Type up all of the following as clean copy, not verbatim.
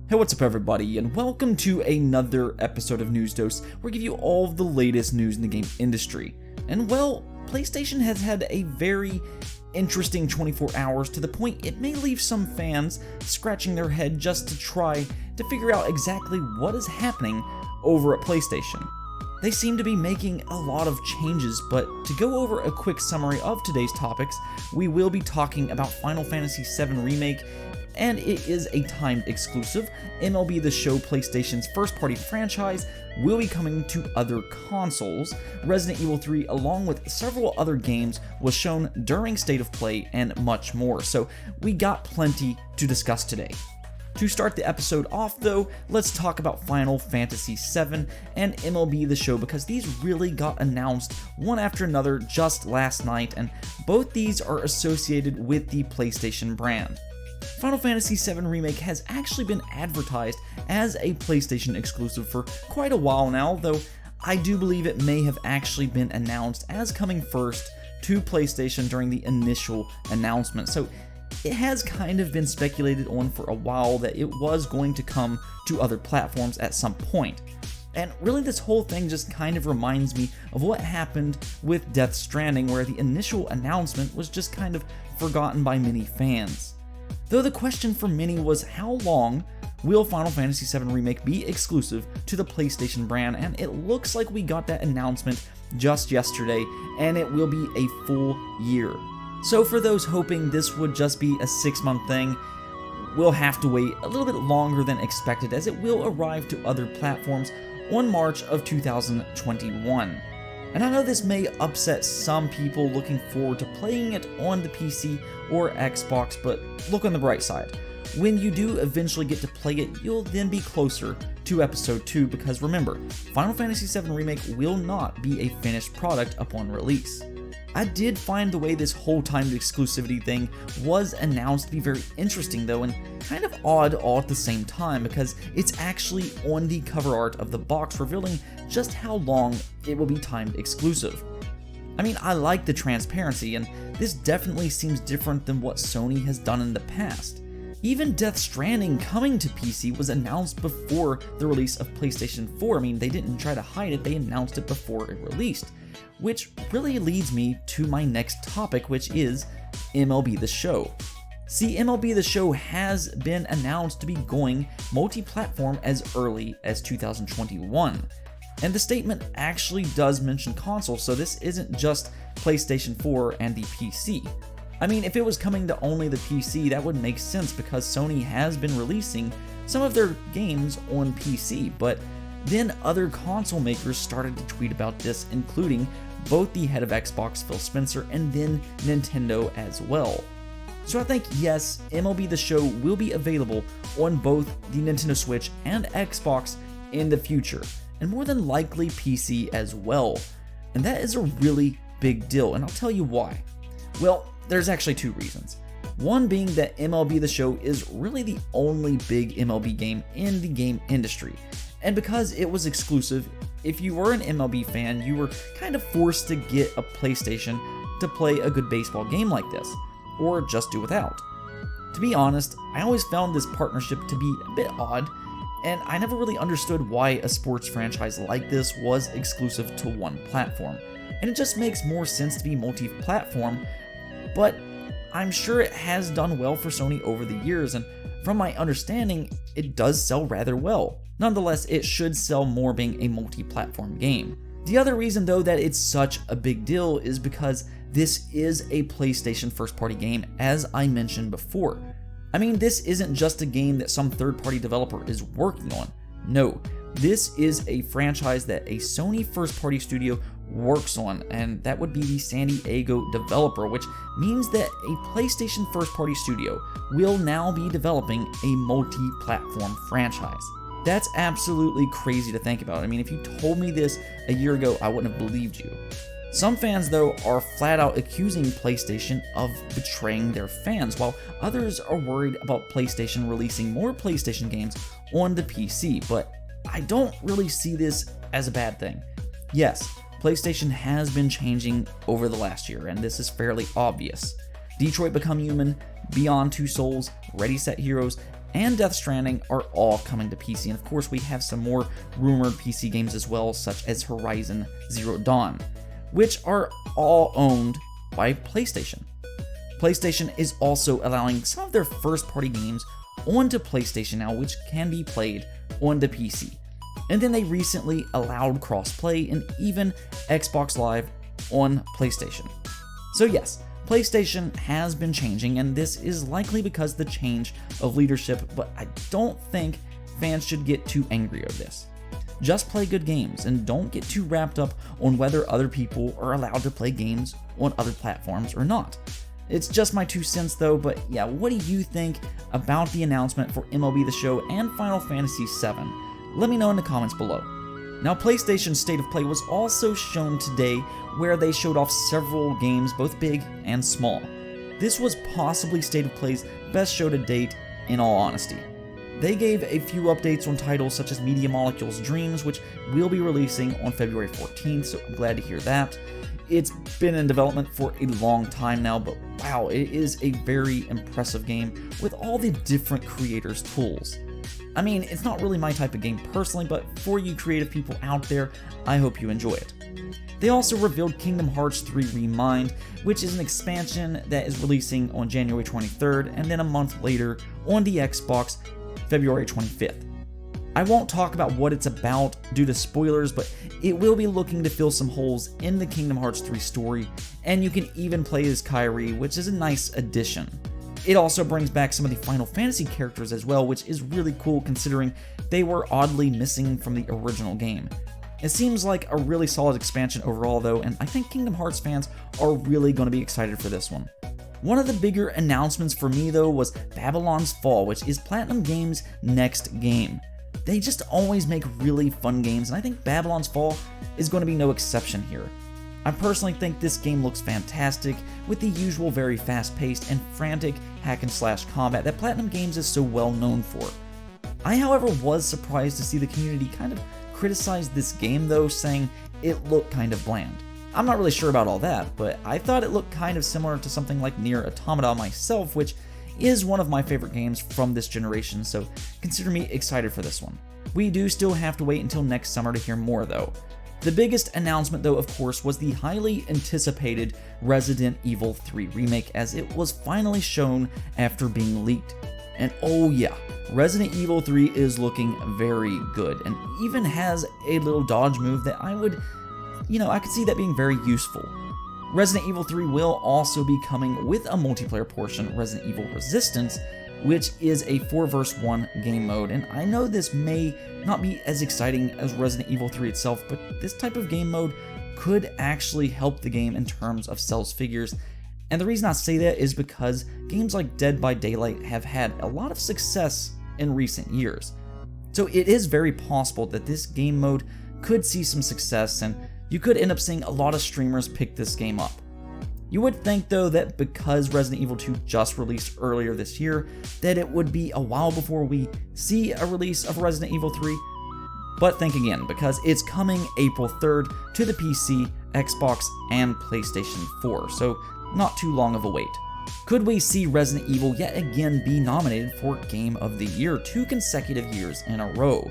Hey, what's up everybody, and welcome to another episode of News Dose, where we give you all of the latest news in the game industry. And well, PlayStation has had a very interesting 24 hours to the point it may leave some fans scratching their head just to try to figure out exactly what is happening over at PlayStation. They seem to be making a lot of changes, but to go over a quick summary of today's topics, we will be talking about Final Fantasy VII Remake, and it is a timed exclusive. MLB The Show, PlayStation's first-party franchise, will be coming to other consoles. Resident Evil 3, along with several other games, was shown during State of Play, and much more, so we got plenty to discuss today. To start the episode off though, let's talk about Final Fantasy VII and MLB The Show, because these really got announced one after another just last night, and both these are associated with the PlayStation brand. Final Fantasy VII Remake has actually been advertised as a PlayStation exclusive for quite a while now, though I do believe it may have actually been announced as coming first to PlayStation during the initial announcement, so it has kind of been speculated on for a while that it was going to come to other platforms at some point. And really this whole thing just kind of reminds me of what happened with Death Stranding, where the initial announcement was just kind of forgotten by many fans. Though the question for many was, how long will Final Fantasy VII Remake be exclusive to the PlayStation brand? And it looks like we got that announcement just yesterday, and it will be a full year. So for those hoping this would just be a 6-month thing, we'll have to wait a little bit longer than expected, as it will arrive to other platforms on March of 2021. And I know this may upset some people looking forward to playing it on the PC or Xbox, but look on the bright side. When you do eventually get to play it, you'll then be closer to Episode 2, because remember, Final Fantasy VII Remake will not be a finished product upon release. I did find the way this whole timed exclusivity thing was announced to be very interesting though, and kind of odd all at the same time, because it's actually on the cover art of the box, revealing just how long it will be timed exclusive. I mean, I like the transparency, and this definitely seems different than what Sony has done in the past. Even Death Stranding coming to PC was announced before the release of PlayStation 4. I mean, they didn't try to hide it, they announced it before it released. Which really leads me to my next topic, which is MLB The Show. See, MLB The Show has been announced to be going multi-platform as early as 2021. And the statement actually does mention console, so this isn't just PlayStation 4 and the PC. I mean, if it was coming to only the PC, that would make sense, because Sony has been releasing some of their games on PC, but then other console makers started to tweet about this, including both the head of Xbox, Phil Spencer, and then Nintendo as well. So I think yes, MLB The Show will be available on both the Nintendo Switch and Xbox in the future, and more than likely PC as well. And that is a really big deal, and I'll tell you why. Well, there's actually two reasons. One being that MLB The Show is really the only big MLB game in the game industry. And because it was exclusive, if you were an MLB fan, you were kind of forced to get a PlayStation to play a good baseball game like this, or just do without. To be honest, I always found this partnership to be a bit odd, and I never really understood why a sports franchise like this was exclusive to one platform. And it just makes more sense to be multi-platform, but I'm sure it has done well for Sony over the years, and from my understanding, it does sell rather well. Nonetheless, it should sell more being a multi-platform game. The other reason though that it's such a big deal is because this is a PlayStation first-party game, as I mentioned before. I mean, this isn't just a game that some third-party developer is working on. No, this is a franchise that a Sony first-party studio works on, and that would be the San Diego developer, which means that a PlayStation first-party studio will now be developing a multi-platform franchise. That's absolutely crazy to think about. I mean, if you told me this a year ago, I wouldn't have believed you. Some fans, though, are flat out accusing PlayStation of betraying their fans, while others are worried about PlayStation releasing more PlayStation games on the PC, but I don't really see this as a bad thing. Yes, PlayStation has been changing over the last year, and this is fairly obvious. Detroit Become Human, Beyond Two Souls, Ready Set Heroes, and Death Stranding are all coming to PC, and of course we have some more rumored PC games as well, such as Horizon Zero Dawn, which are all owned by PlayStation. PlayStation is also allowing some of their first-party games onto PlayStation now, which can be played on the PC. And then they recently allowed crossplay and even Xbox Live on PlayStation. So yes, PlayStation has been changing, and this is likely because of the change of leadership, but I don't think fans should get too angry over this. Just play good games and don't get too wrapped up on whether other people are allowed to play games on other platforms or not. It's just my 2 cents though, but yeah, what do you think about the announcement for MLB The Show and Final Fantasy VII? Let me know in the comments below. Now, PlayStation's State of Play was also shown today, where they showed off several games, both big and small. This was possibly State of Play's best show to date, in all honesty. They gave a few updates on titles such as Media Molecule's Dreams, which will be releasing on February 14th, so I'm glad to hear that. It's been in development for a long time now, but wow, it is a very impressive game with all the different creators' tools. I mean, it's not really my type of game personally, but for you creative people out there, I hope you enjoy it. They also revealed Kingdom Hearts 3 Remind, which is an expansion that is releasing on January 23rd, and then a month later on the Xbox, February 25th. I won't talk about what it's about due to spoilers, but it will be looking to fill some holes in the Kingdom Hearts 3 story, and you can even play as Kairi, which is a nice addition. It also brings back some of the Final Fantasy characters as well, which is really cool considering they were oddly missing from the original game. It seems like a really solid expansion overall though, and I think Kingdom Hearts fans are really going to be excited for this one. One of the bigger announcements for me though was Babylon's Fall, which is Platinum Games' next game. They just always make really fun games, and I think Babylon's Fall is going to be no exception here. I personally think this game looks fantastic, with the usual very fast-paced and frantic hack-and-slash combat that Platinum Games is so well known for. I, however, was surprised to see the community kind of criticize this game though, saying it looked kind of bland. I'm not really sure about all that, but I thought it looked kind of similar to something like Nier Automata myself, which is one of my favorite games from this generation, so consider me excited for this one. We do still have to wait until next summer to hear more though. The biggest announcement though, of course, was the highly anticipated Resident Evil 3 Remake, as it was finally shown after being leaked. And oh yeah, Resident Evil 3 is looking very good, and even has a little dodge move that I could see that being very useful. Resident Evil 3 will also be coming with a multiplayer portion, Resident Evil Resistance, which is a 4 vs 1 game mode, and I know this may not be as exciting as Resident Evil 3 itself, but this type of game mode could actually help the game in terms of sales figures, and the reason I say that is because games like Dead by Daylight have had a lot of success in recent years. So it is very possible that this game mode could see some success, and you could end up seeing a lot of streamers pick this game up. You would think though that because Resident Evil 2 just released earlier this year, that it would be a while before we see a release of Resident Evil 3, but think again, because it's coming April 3rd to the PC, Xbox, and PlayStation 4, so not too long of a wait. Could we see Resident Evil yet again be nominated for Game of the Year 2 consecutive years in a row?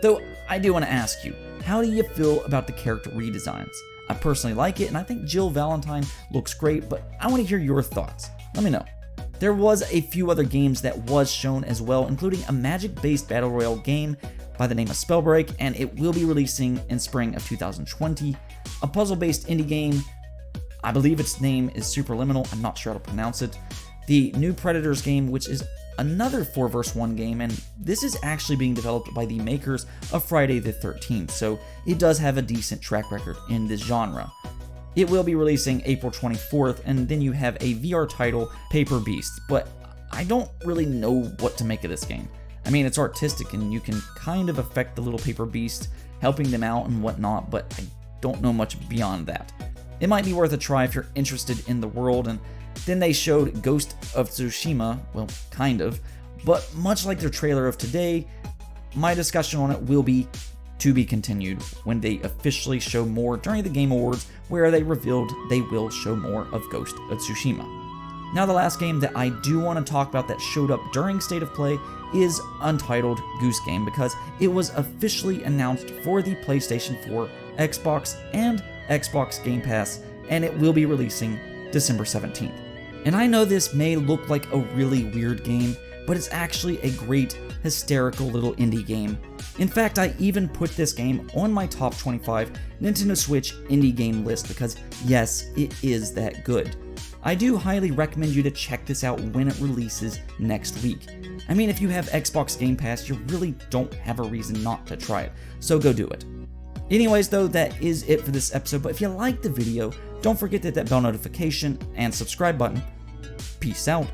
Though I do want to ask you, how do you feel about the character redesigns? I personally like it, and I think Jill Valentine looks great, but I want to hear your thoughts. Let me know. There was a few other games that was shown as well, including a magic-based battle royale game by the name of Spellbreak, and it will be releasing in spring of 2020. A puzzle-based indie game, I believe its name is Superliminal, I'm not sure how to pronounce it. The new Predators game, which is another 4 vs 1 game, and this is actually being developed by the makers of Friday the 13th, so it does have a decent track record in this genre. It will be releasing April 24th, and then you have a VR title, Paper Beast, but I don't really know what to make of this game. I mean, it's artistic, and you can kind of affect the little Paper Beast, helping them out and whatnot, but I don't know much beyond that. It might be worth a try if you're interested in the world, and then they showed Ghost of Tsushima, well, kind of, but much like their trailer of today, my discussion on it will be to be continued when they officially show more during the Game Awards, where they revealed they will show more of Ghost of Tsushima. Now, the last game that I do want to talk about that showed up during State of Play is Untitled Goose Game, because it was officially announced for the PlayStation 4, Xbox, and Xbox Game Pass, and it will be releasing December 17th. And I know this may look like a really weird game, but it's actually a great, hysterical little indie game. In fact, I even put this game on my top 25 Nintendo Switch indie game list because, yes, it is that good. I do highly recommend you to check this out when it releases next week. I mean, if you have Xbox Game Pass, you really don't have a reason not to try it, so go do it. Anyways though, that is it for this episode, but if you liked the video, don't forget to hit that bell notification and subscribe button. Peace out.